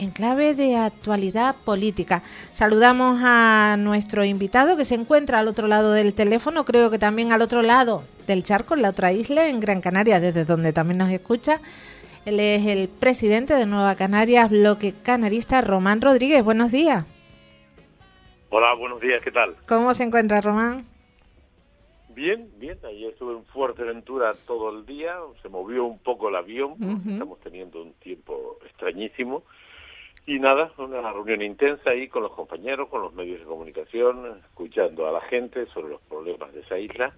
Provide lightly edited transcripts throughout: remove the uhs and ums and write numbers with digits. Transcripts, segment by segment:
en clave de actualidad política. Saludamos a nuestro invitado que se encuentra al otro lado del teléfono, creo que también al otro lado del charco, en la otra isla, en Gran Canaria, desde donde también nos escucha. Él es el presidente de Nueva Canarias, Bloque Canarista, Román Rodríguez. Buenos días. Hola, buenos días, ¿qué tal? ¿Cómo se encuentra, Román? Bien, bien, ayer estuve en Fuerteventura todo el día, se movió un poco el avión, porque estamos teniendo un tiempo extrañísimo, y nada, una reunión intensa ahí con los compañeros, con los medios de comunicación, escuchando a la gente sobre los problemas de esa isla,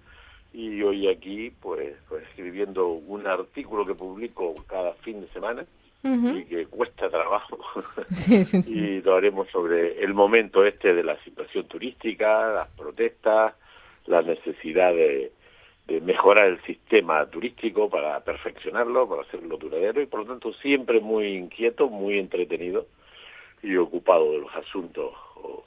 y hoy aquí, pues escribiendo un artículo que publico cada fin de semana, y que cuesta trabajo, Sí. y lo haremos sobre el momento de la situación turística, las protestas, la necesidad de mejorar el sistema turístico para perfeccionarlo, para hacerlo duradero, y por lo tanto siempre muy inquieto, muy entretenido y ocupado de los asuntos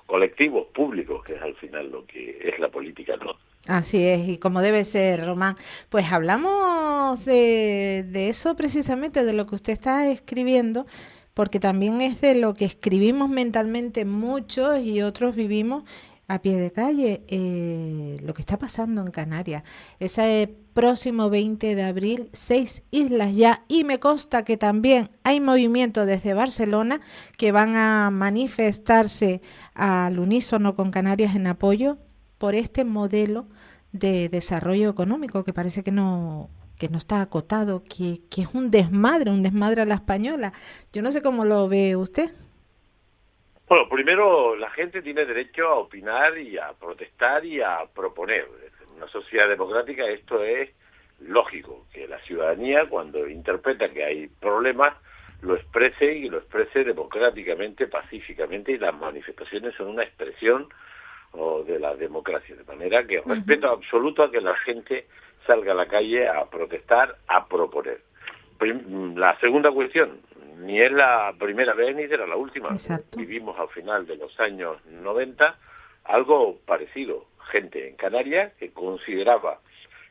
colectivos, públicos, que es al final lo que es la política, ¿no? Así es, y como debe ser, Román. Pues hablamos de eso precisamente, de lo que usted está escribiendo, porque también es de lo que escribimos mentalmente muchos y otros vivimos a pie de calle, lo que está pasando en Canarias. Ese próximo 20 de abril, 6 islas ya, y me consta que también hay movimientos desde Barcelona que van a manifestarse al unísono con Canarias en apoyo por este modelo de desarrollo económico que parece que no está acotado, que es un desmadre a la española. Yo no sé cómo lo ve usted. Bueno, primero la gente tiene derecho a opinar y a protestar y a proponer. En una sociedad democrática esto es lógico, que la ciudadanía cuando interpreta que hay problemas lo exprese y lo exprese democráticamente, pacíficamente, y las manifestaciones son una expresión de la democracia, de manera que respeto absoluto a que la gente salga a la calle a protestar, a proponer. La segunda cuestión, ni es la primera vez ni será la última. Exacto. Vivimos al final de los años 90 algo parecido. Gente en Canarias que consideraba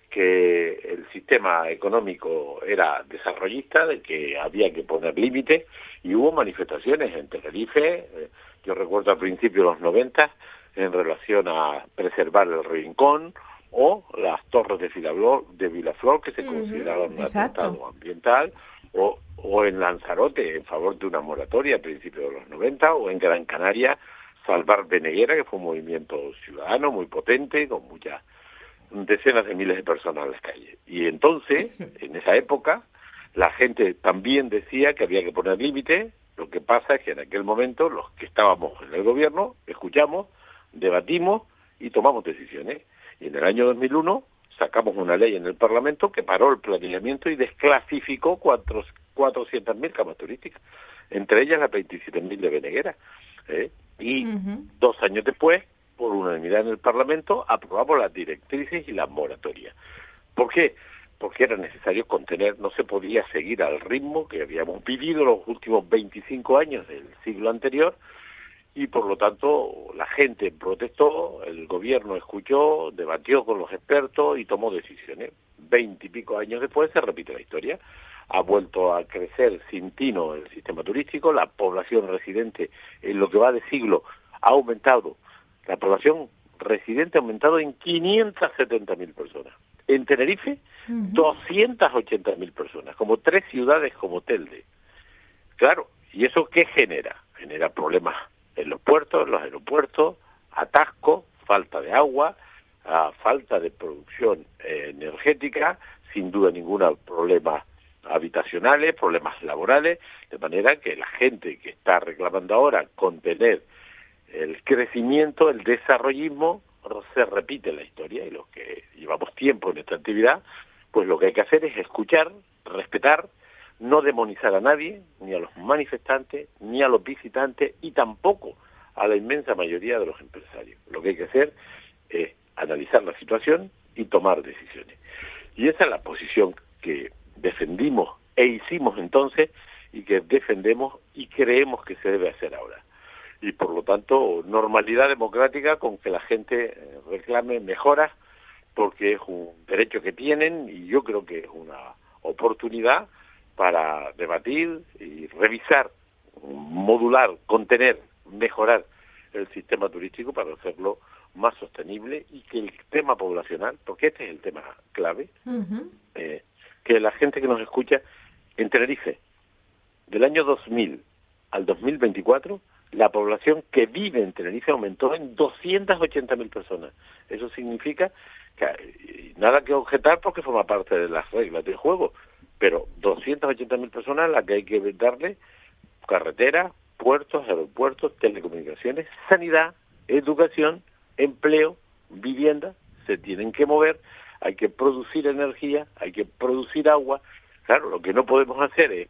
que el sistema económico era desarrollista, de que había que poner límites, y hubo manifestaciones en Tenerife, yo recuerdo al principio de los 90, en relación a preservar el Rincón o las torres de Vilaflor que se consideraban un atentado ambiental, o en Lanzarote en favor de una moratoria a principios de los 90, o en Gran Canaria Salvar Beneguera, que fue un movimiento ciudadano muy potente, con muchas decenas de miles de personas en las calles. Y entonces, en esa época, la gente también decía que había que poner límites. Lo que pasa es que en aquel momento los que estábamos en el gobierno escuchamos, debatimos y tomamos decisiones. Y en el año 2001 sacamos una ley en el Parlamento que paró el planeamiento y desclasificó 400.000 camas turísticas, entre ellas las 27.000 de Beneguera. Y 2 años después, por unanimidad en el Parlamento, aprobamos las directrices y las moratorias. ¿Por qué? Porque era necesario contener, no se podía seguir al ritmo que habíamos vivido los últimos 25 años del siglo anterior, y por lo tanto la gente protestó, el gobierno escuchó, debatió con los expertos y tomó decisiones. 20 y pico años después se repite la historia. Ha vuelto a crecer sin tino el sistema turístico, la población residente en lo que va de siglo ha aumentado. La población residente ha aumentado en 570.000 personas. En Tenerife, 280.000 personas, como 3 ciudades como Telde. Claro, ¿y eso qué genera? Genera problemas en los puertos, en los aeropuertos, atasco, falta de agua, falta de producción energética, sin duda ninguna problemas habitacionales, problemas laborales, de manera que la gente que está reclamando ahora contener el crecimiento, el desarrollismo, se repite en la historia, y los que llevamos tiempo en esta actividad, pues lo que hay que hacer es escuchar, respetar, no demonizar a nadie, ni a los manifestantes, ni a los visitantes, y tampoco a la inmensa mayoría de los empresarios. Lo que hay que hacer es analizar la situación y tomar decisiones. Y esa es la posición que defendimos e hicimos entonces, y que defendemos y creemos que se debe hacer ahora. Y por lo tanto, normalidad democrática con que la gente reclame mejoras, porque es un derecho que tienen, y yo creo que es una oportunidad para debatir y revisar modular, contener, mejorar el sistema turístico para hacerlo más sostenible y que el tema poblacional, porque este es el tema clave, que la gente que nos escucha en Tenerife, del año 2000 al 2024, la población que vive en Tenerife aumentó en 280.000 personas. Eso significa que nada que objetar porque forma parte de las reglas del juego, pero 280.000 personas a las que hay que darle carreteras, puertos, aeropuertos, telecomunicaciones, sanidad, educación, empleo, vivienda, se tienen que mover, hay que producir energía, hay que producir agua. Claro, lo que no podemos hacer es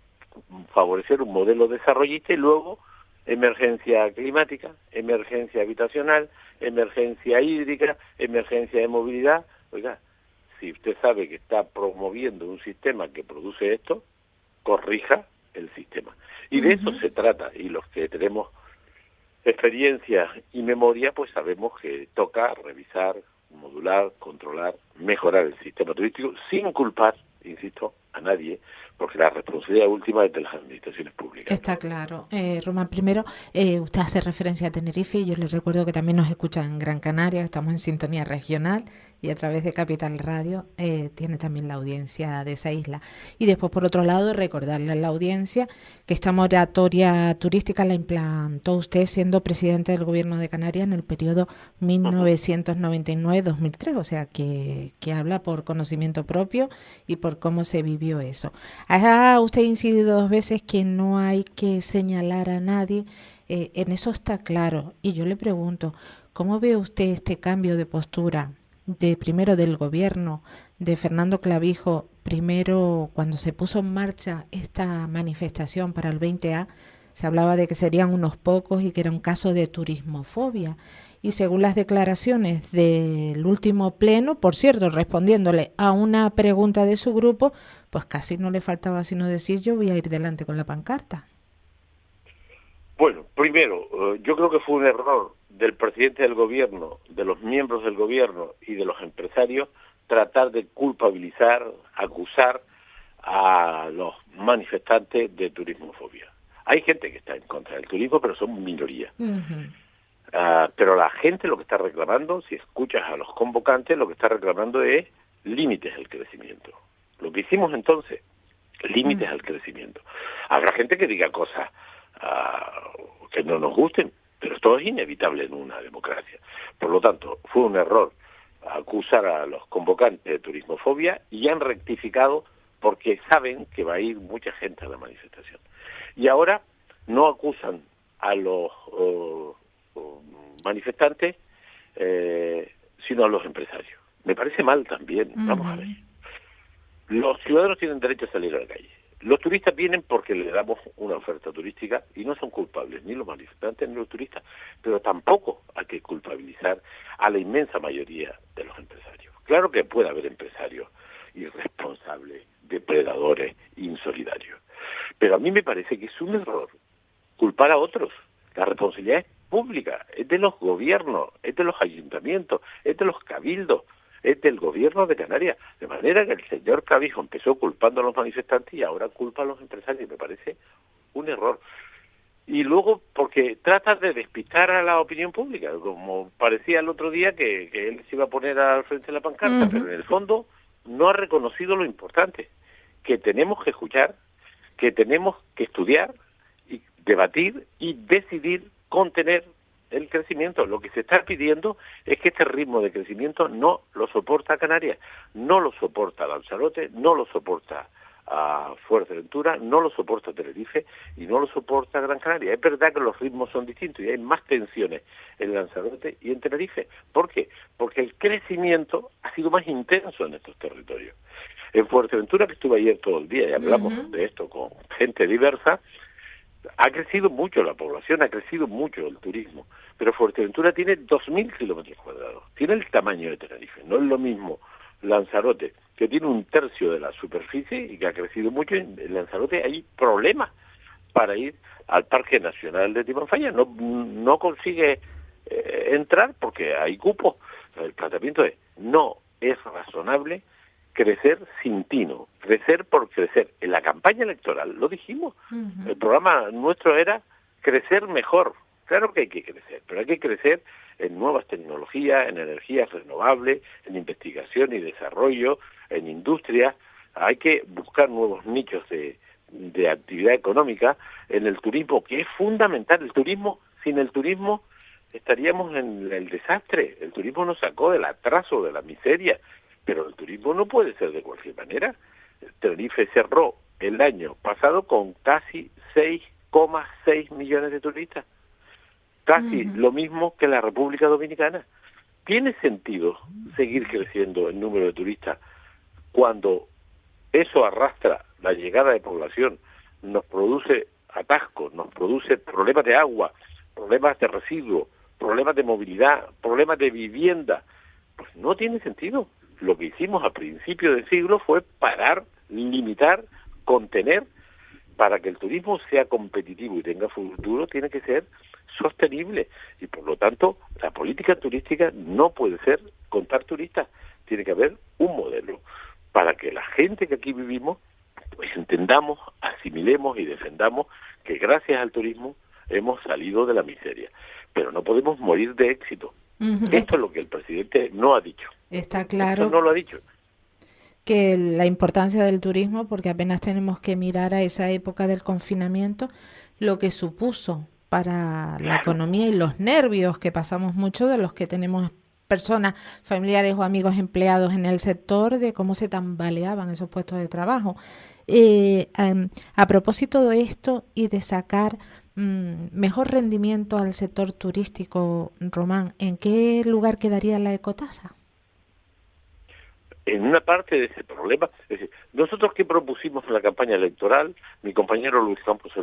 favorecer un modelo desarrollista y luego emergencia climática, emergencia habitacional, emergencia hídrica, emergencia de movilidad. Oiga, si usted sabe que está promoviendo un sistema que produce esto, corrija el sistema. Y de eso se trata, y los que tenemos experiencia y memoria, pues sabemos que toca revisar, modular, controlar, mejorar el sistema turístico sin culpar, insisto, a nadie, porque la responsabilidad última es de las administraciones públicas. Está claro. Román, primero, usted hace referencia a Tenerife y yo les recuerdo que también nos escuchan en Gran Canaria, estamos en sintonía regional y a través de Capital Radio tiene también la audiencia de esa isla. Y después, por otro lado, recordarle a la audiencia que esta moratoria turística la implantó usted siendo presidente del Gobierno de Canarias en el periodo 1999-2003, o sea que habla por conocimiento propio y por cómo se vivió eso. Ha usted incidido 2 veces que no hay que señalar a nadie, en eso está claro. Y yo le pregunto, ¿cómo ve usted este cambio de postura primero del gobierno de Fernando Clavijo, primero cuando se puso en marcha esta manifestación para el 20A, se hablaba de que serían unos pocos y que era un caso de turismofobia? Y según las declaraciones del último pleno, por cierto, respondiéndole a una pregunta de su grupo, pues casi no le faltaba sino decir yo voy a ir delante con la pancarta. Bueno, primero, yo creo que fue un error del presidente del gobierno, de los miembros del gobierno y de los empresarios tratar de culpabilizar, acusar a los manifestantes de turismofobia. Hay gente que está en contra del turismo, pero son minoría. Pero la gente lo que está reclamando, si escuchas a los convocantes, lo que está reclamando es límites al crecimiento. Lo que hicimos entonces, límites al crecimiento. Habrá gente que diga cosas que no nos gusten, pero esto es inevitable en una democracia. Por lo tanto, fue un error acusar a los convocantes de turismofobia y han rectificado porque saben que va a ir mucha gente a la manifestación. Y ahora no acusan a los manifestantes, sino a los empresarios. Me parece mal también. Vamos a ver. Los ciudadanos tienen derecho a salir a la calle. Los turistas vienen porque le damos una oferta turística y no son culpables ni los manifestantes ni los turistas, pero tampoco hay que culpabilizar a la inmensa mayoría de los empresarios. Claro que puede haber empresarios irresponsables, depredadores, insolidarios, pero a mí me parece que es un error culpar a otros. La responsabilidad es pública, es de los gobiernos, es de los ayuntamientos, es de los cabildos, es del gobierno de Canarias, de manera que el señor Clavijo empezó culpando a los manifestantes y ahora culpa a los empresarios. Me parece un error. Y luego, porque trata de despistar a la opinión pública, como parecía el otro día que él se iba a poner al frente de la pancarta, pero en el fondo no ha reconocido lo importante, que tenemos que escuchar, que tenemos que estudiar, y debatir y decidir contener el crecimiento. Lo que se está pidiendo es que este ritmo de crecimiento no lo soporta Canarias, no lo soporta Lanzarote, no lo soporta a Fuerteventura, no lo soporta Tenerife y no lo soporta Gran Canaria. Es verdad que los ritmos son distintos y hay más tensiones en Lanzarote y en Tenerife. ¿Por qué? Porque el crecimiento ha sido más intenso en estos territorios. En Fuerteventura, que estuve ayer todo el día y hablamos de esto con gente diversa, ha crecido mucho la población, ha crecido mucho el turismo, pero Fuerteventura tiene 2.000 kilómetros cuadrados, tiene el tamaño de Tenerife. No es lo mismo Lanzarote, que tiene 1/3 de la superficie y que ha crecido mucho. En Lanzarote hay problemas para ir al Parque Nacional de Timanfaya, no consigue entrar porque hay cupos. El planteamiento es, no es razonable crecer sin tino, crecer por crecer. En la campaña electoral lo dijimos, el programa nuestro era crecer mejor. Claro que hay que crecer, pero hay que crecer en nuevas tecnologías, en energías renovables, en investigación y desarrollo, en industria. Hay que buscar nuevos nichos de actividad económica, en el turismo, que es fundamental. El turismo, sin el turismo estaríamos en el desastre. El turismo nos sacó del atraso, de la miseria, pero el turismo no puede ser de cualquier manera. Tenerife cerró el año pasado con casi 6,6 millones de turistas, casi lo mismo que la República Dominicana. ¿Tiene sentido seguir creciendo el número de turistas cuando eso arrastra la llegada de población, nos produce atascos, nos produce problemas de agua, problemas de residuos, problemas de movilidad, problemas de vivienda? Pues no tiene sentido. Lo que hicimos a principios del siglo fue parar, limitar, contener. Para que el turismo sea competitivo y tenga futuro, tiene que ser sostenible. Y por lo tanto, la política turística no puede ser contar turistas. Tiene que haber un modelo para que la gente que aquí vivimos pues entendamos, asimilemos y defendamos que gracias al turismo hemos salido de la miseria. Pero no podemos morir de éxito. Esto es lo que el presidente no ha dicho. Está claro. Esto no lo ha dicho. Que la importancia del turismo, porque apenas tenemos que mirar a esa época del confinamiento, lo que supuso para la economía y los nervios que pasamos mucho de los que tenemos personas, familiares o amigos empleados en el sector, de cómo se tambaleaban esos puestos de trabajo. A propósito de esto y de sacar mejor rendimiento al sector turístico, Román, ¿en qué lugar quedaría la ecotasa? En una parte de ese problema, es decir, nosotros que propusimos en la campaña electoral, mi compañero Luis Campos se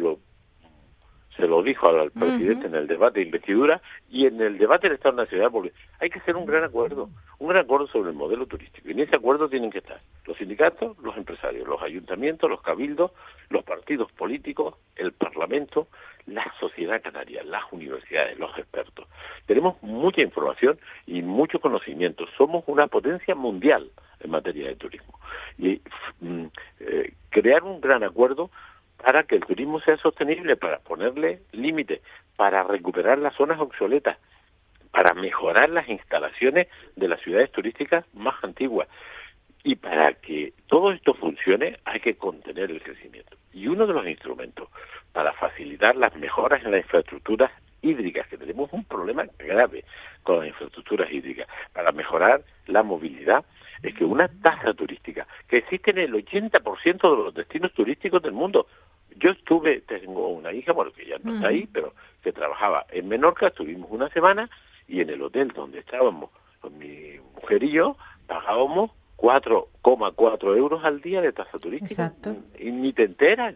lo dijo al presidente en el debate de investidura y en el debate del Estado Nacional, porque hay que hacer un gran acuerdo sobre el modelo turístico. Y en ese acuerdo tienen que estar los sindicatos, los empresarios, los ayuntamientos, los cabildos, los partidos políticos, el Parlamento, la sociedad canaria, las universidades, los expertos. Tenemos mucha información y mucho conocimiento. Somos una potencia mundial en materia de turismo. Y crear un gran acuerdo para que el turismo sea sostenible, para ponerle límites, para recuperar las zonas obsoletas, para mejorar las instalaciones de las ciudades turísticas más antiguas. Y para que todo esto funcione hay que contener el crecimiento. Y uno de los instrumentos para facilitar las mejoras en las infraestructuras hídricas, que tenemos un problema grave con las infraestructuras hídricas, para mejorar la movilidad, es que una tasa turística que existe en el 80% de los destinos turísticos del mundo. Yo tengo una hija, bueno, que ya no está ahí, pero que trabajaba en Menorca, estuvimos una semana, y en el hotel donde estábamos, con mi mujer y yo, pagábamos 4,4 euros al día de tasa turística. Exacto. Y ni te enteras.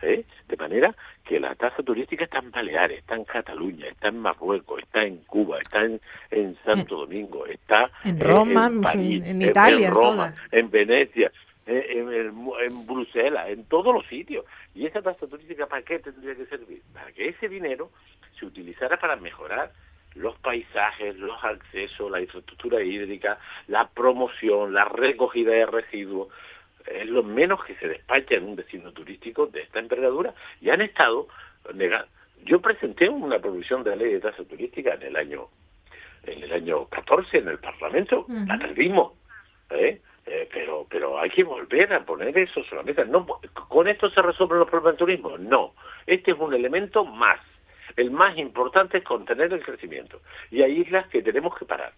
De manera que la tasa turística está en Baleares, está en Cataluña, está en Marruecos, está en Cuba, está en Santo Domingo, está en Roma, en París, en Italia, en Roma, en Venecia, en Bruselas, en todos los sitios. ¿Y esa tasa turística para qué tendría que servir? Para que ese dinero se utilizara para mejorar los paisajes, los accesos, la infraestructura hídrica, la promoción, la recogida de residuos. Es lo menos que se despacha en un destino turístico de esta envergadura, y han estado negando. Yo presenté una proposición de ley de tasa turística en el año 14 en el Parlamento, la perdimos, pero hay que volver a poner eso sobre la mesa. No, ¿con esto se resuelven los problemas del turismo? No, este es un elemento más. El más importante es contener el crecimiento, y hay islas que tenemos que parar.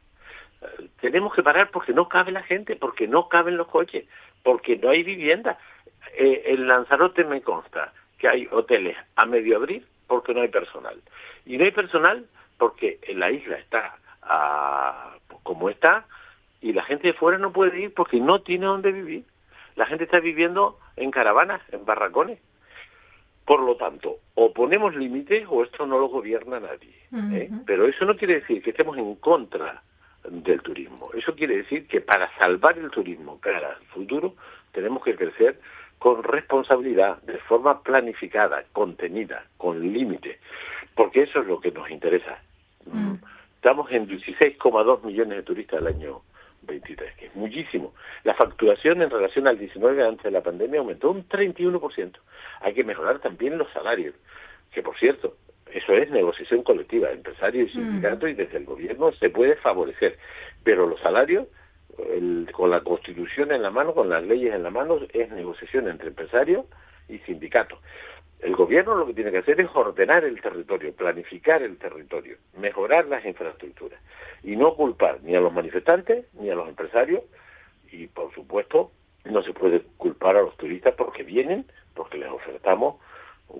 Tenemos que parar porque no cabe la gente, porque no caben los coches, porque no hay vivienda. En Lanzarote me consta que hay hoteles a medio abrir porque no hay personal. Y no hay personal porque la isla está como está, y la gente de fuera no puede ir porque no tiene dónde vivir. La gente está viviendo en caravanas, en barracones. Por lo tanto, o ponemos límites o esto no lo gobierna nadie. Pero eso no quiere decir que estemos en contra del turismo. Eso quiere decir que para salvar el turismo cara al futuro tenemos que crecer con responsabilidad, de forma planificada, contenida, con límites, porque eso es lo que nos interesa. Estamos en 16,2 millones de turistas el año 23, que es muchísimo. La facturación en relación al 19 antes de la pandemia aumentó un 31%. Hay que mejorar también los salarios, que por cierto, eso es negociación colectiva, empresarios y sindicatos, y desde el gobierno se puede favorecer. Pero los salarios, con la Constitución en la mano, con las leyes en la mano, es negociación entre empresarios y sindicatos. El gobierno lo que tiene que hacer es ordenar el territorio, planificar el territorio, mejorar las infraestructuras y no culpar ni a los manifestantes ni a los empresarios, y por supuesto no se puede culpar a los turistas porque vienen, porque les ofertamos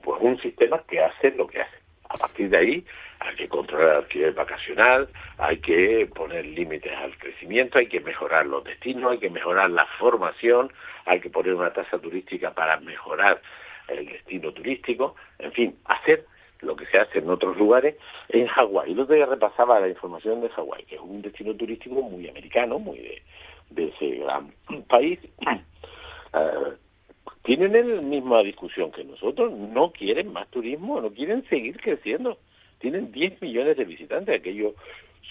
pues un sistema que hace lo que hace. A partir de ahí hay que controlar el alquiler vacacional, hay que poner límites al crecimiento, hay que mejorar los destinos, hay que mejorar la formación, hay que poner una tasa turística para mejorar el destino turístico, en fin, hacer lo que se hace en otros lugares. En Hawái, el otro día repasaba la información de Hawái, que es un destino turístico muy americano, muy de ese gran país. Tienen la misma discusión que nosotros, no quieren más turismo, no quieren seguir creciendo. Tienen 10 millones de visitantes, aquellos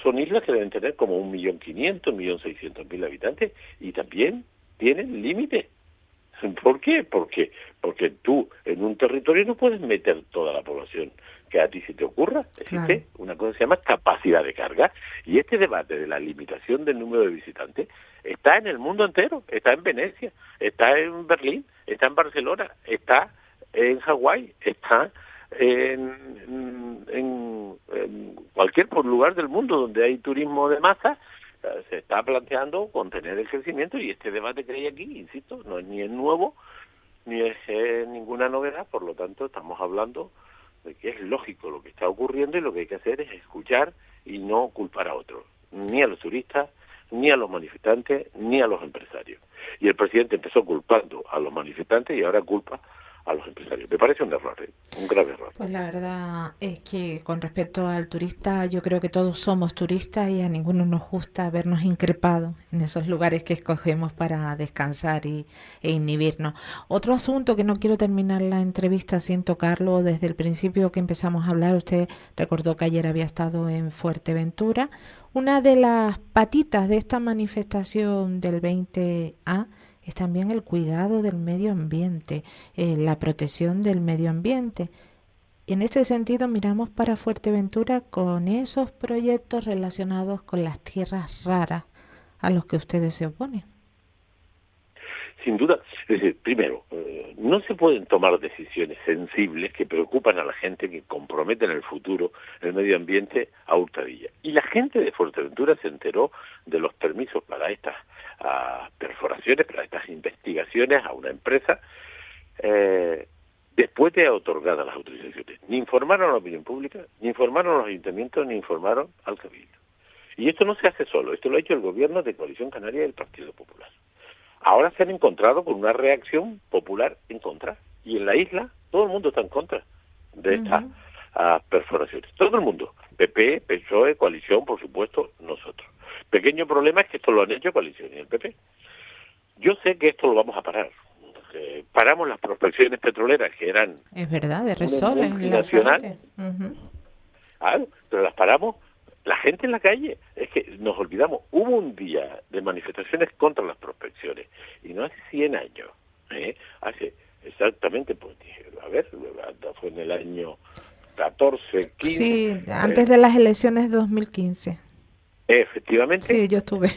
son islas que deben tener como 1.500.000, 1.600.000 habitantes, y también tienen límites. ¿Por qué? Porque tú en un territorio no puedes meter toda la población que a ti se te ocurra. Existe una cosa que se llama capacidad de carga, y este debate de la limitación del número de visitantes está en el mundo entero, está en Venecia, está en Berlín, está en Barcelona, está en Hawái, está en cualquier lugar del mundo donde hay turismo de masa. Se está planteando contener el crecimiento, y este debate que hay aquí, insisto, no es ni nuevo, ni es ninguna novedad. Por lo tanto, estamos hablando de que es lógico lo que está ocurriendo, y lo que hay que hacer es escuchar y no culpar a otros, ni a los turistas, ni a los manifestantes, ni a los empresarios. Y el presidente empezó culpando a los manifestantes y ahora culpa a los empresarios. Me parece un error, un grave error. Pues la verdad es que con respecto al turista, yo creo que todos somos turistas y a ninguno nos gusta vernos increpados en esos lugares que escogemos para descansar e inhibirnos. Otro asunto que no quiero terminar la entrevista sin tocarlo, desde el principio que empezamos a hablar, usted recordó que ayer había estado en Fuerteventura. Una de las patitas de esta manifestación del 20A es también el cuidado del medio ambiente, la protección del medio ambiente. En este sentido, miramos para Fuerteventura con esos proyectos relacionados con las tierras raras a los que ustedes se oponen. Sin duda, es decir, primero, no se pueden tomar decisiones sensibles que preocupan a la gente, que comprometen el futuro, el medio ambiente, a hurtadilla. Y la gente de Fuerteventura se enteró de los permisos para estas perforaciones, para estas investigaciones a una empresa, después de otorgadas las autorizaciones. Ni informaron a la opinión pública, ni informaron a los ayuntamientos, ni informaron al Cabildo. Y esto no se hace solo, esto lo ha hecho el gobierno de Coalición Canaria y el Partido Popular. Ahora se han encontrado con una reacción popular en contra, y en la isla todo el mundo está en contra de estas perforaciones. Todo el mundo, PP, PSOE, Coalición, por supuesto, nosotros. Pequeño problema es que esto lo han hecho Coalición y el PP. Yo sé que esto lo vamos a parar. Paramos las prospecciones petroleras, que eran... Es verdad, de Repsol, multinacional. Claro, pero las paramos. La gente en la calle, es que nos olvidamos, hubo un día de manifestaciones contra las prospecciones, y no hace 100 años, hace exactamente, pues, a ver, fue en el año 14, 15. Sí, antes de las elecciones de 2015. Efectivamente. Sí, yo estuve.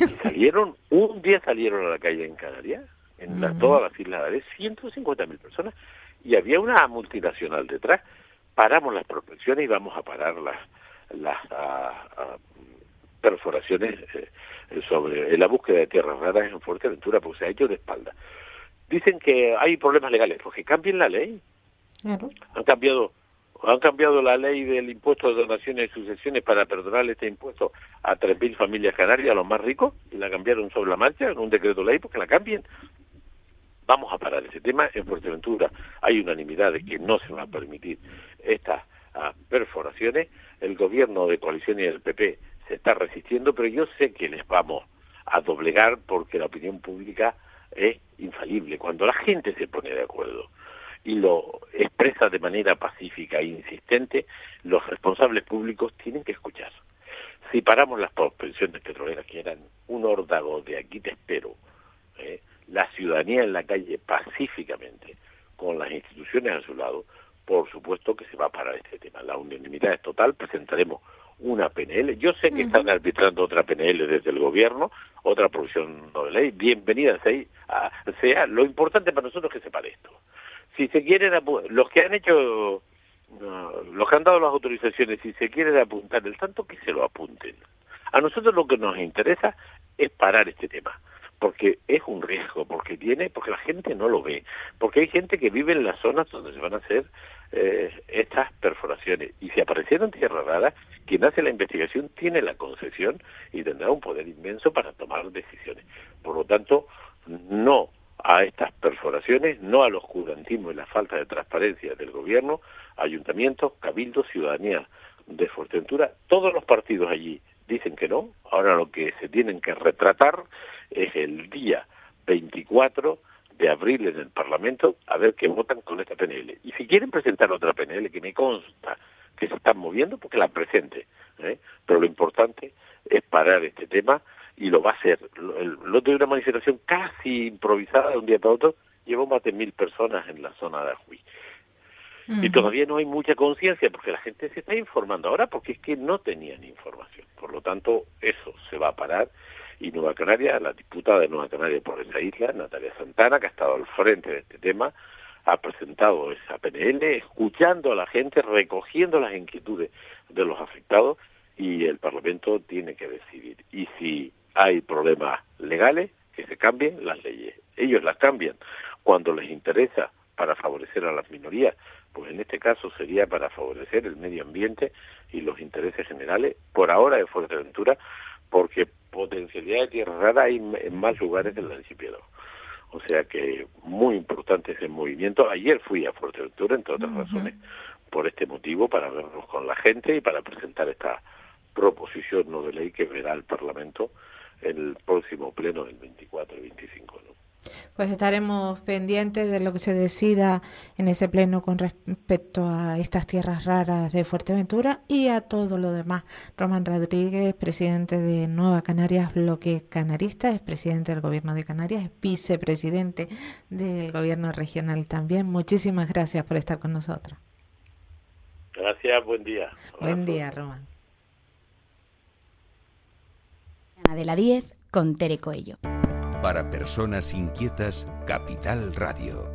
Un día salieron a la calle en Canarias, en todas las Islas Baleares, 150.000 personas, y había una multinacional detrás. Paramos las prospecciones y vamos a parar las perforaciones sobre la búsqueda de tierras raras en Fuerteventura, porque se ha hecho de espalda. Dicen que hay problemas legales, pues que cambien la ley. Claro. Han cambiado la ley del impuesto de donaciones y sucesiones para perdonar este impuesto a 3.000 familias canarias, a los más ricos, y la cambiaron sobre la marcha en un decreto ley, porque la cambien. Vamos a parar ese tema. En Fuerteventura hay unanimidad de que no se va a permitir estas perforaciones. El gobierno de Coalición y el PP se está resistiendo, pero yo sé que les vamos a doblegar, porque la opinión pública es infalible. Cuando la gente se pone de acuerdo y lo expresa de manera pacífica e insistente, los responsables públicos tienen que escuchar. si paramos las prospecciones petroleras, que eran un órdago de aquí te espero, la ciudadanía en la calle pacíficamente, con las instituciones a su lado, por supuesto que se va a parar este tema. La unanimidad es total, presentaremos una PNL. Yo sé que están arbitrando otra PNL desde el gobierno, otra proposición de ley, bienvenida sea. Lo importante para nosotros es que se pare esto. Si se quieren, los que han hecho, los que han dado las autorizaciones, si se quieren apuntar el tanto, que se lo apunten. A nosotros lo que nos interesa es parar este tema, porque es un riesgo, porque la gente no lo ve, porque hay gente que vive en las zonas donde se van a hacer estas perforaciones, y si aparecieran tierras raras, quien hace la investigación tiene la concesión y tendrá un poder inmenso para tomar decisiones. Por lo tanto, no a estas perforaciones, no al oscurantismo y la falta de transparencia del gobierno, ayuntamientos, cabildos, ciudadanía de Fuerteventura, todos los partidos allí dicen que no. Ahora lo que se tienen que retratar es el día 24 de abril en el Parlamento, a ver qué votan con esta PNL. Y si quieren presentar otra PNL, que me consta que se están moviendo, porque la presente, pero lo importante es parar este tema, y lo va a hacer. Lo de una manifestación casi improvisada de un día para otro, llevó más de 1.000 personas en la zona de Ajuy. Y todavía no hay mucha conciencia, porque la gente se está informando ahora, porque es que no tenían información. Por lo tanto, eso se va a parar. Y Nueva Canaria, la diputada de Nueva Canaria por esa isla, Natalia Santana, que ha estado al frente de este tema, ha presentado esa PNL, escuchando a la gente, recogiendo las inquietudes de los afectados, y el Parlamento tiene que decidir. Y si hay problemas legales, que se cambien las leyes. Ellos las cambian cuando les interesa para favorecer a las minorías, pues en este caso sería para favorecer el medio ambiente y los intereses generales, por ahora de Fuerteventura, porque potencialidad de tierra rara hay en más lugares del archipiélago. O sea que muy importante ese movimiento. Ayer fui a Fuerteventura, entre otras razones, por este motivo, para vernos con la gente y para presentar esta proposición no de ley que verá el Parlamento en el próximo pleno del 24 y 25, ¿no? Pues estaremos pendientes de lo que se decida en ese pleno con respecto a estas tierras raras de Fuerteventura y a todo lo demás. Román Rodríguez, presidente de Nueva Canarias, Bloque Canarista, es presidente del Gobierno de Canarias, es vicepresidente del Gobierno regional también. Muchísimas gracias por estar con nosotros. Gracias, buen día. Buen día, Román. De la 10 con Tere Coello. Para personas inquietas, Capital Radio.